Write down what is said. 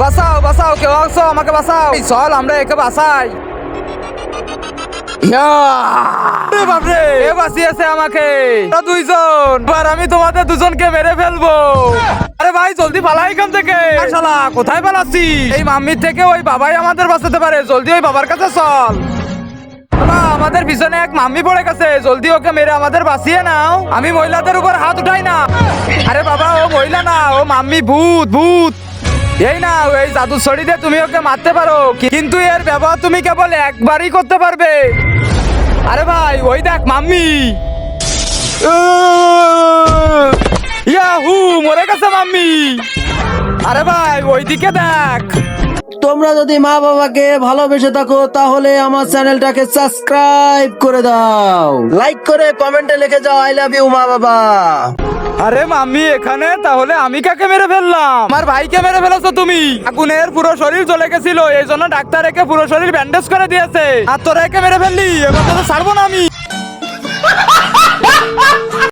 বাঁচাও বাঁচাও, কেউ আছো, আমাকে বাঁচাও। চল আমরা একে বাঁচাই। বাপরে, এ বাঁচিয়েছে আমাকে। দুইজন, এবার আমি তোমাদের দুজনকে মেরে ফেলবো। আরে ভাই জলদি পালা এখান থেকে। শালা কোথায় পালাচ্ছিস? এই মাম্মির থেকে ওই বাবাই আমাদের বাঁচাতে পারে। জলদি ওই বাবার কাছে চল। আমাদের পিছনে এক মাম্মি পড়ে গেছে, জলদি ওকে মেরে আমাদের বাঁচিয়ে নাও। আমি মহিলাদের উপর হাত উঠাই না। আরে বাবা, ও মহিলা না, ও মাম্মি। ভূত ভূত। এই না, এই জাদু ছড়ি দিয়ে তুমি ওকে মারতে পারো, কিন্তু এর ব্যবহার তুমি কেবল একবারই করতে পারবে। আরে ভাই ওই দেখ মাম্মি। ইয়াহু, মরে গেছে মাম্মি। আরে ভাই ওইদিকে দেখ। তোমরা যদি মা বাবাকে ভালোবেসে থাকো তাহলে আমার চ্যানেলটাকে সাবস্ক্রাইব করে দাও, লাইক করে কমেন্টে লিখে যাও আই লাভ ইউ মা বাবা। আরে মাম্মি এখানে, তাহলে আমি কাকে মেরে ফেললাম? আমার ভাইকে মেরে ফেলেছো তুমি। আগুনের পুরো শরীর জ্বলে গেছিল, এই জন্য ডাক্তার একে পুরো শরীর ব্যান্ডেজ করে দিয়েছে। আর তোরা একে মেরে ফেললি, এবার তো ছাড়বো না আমি।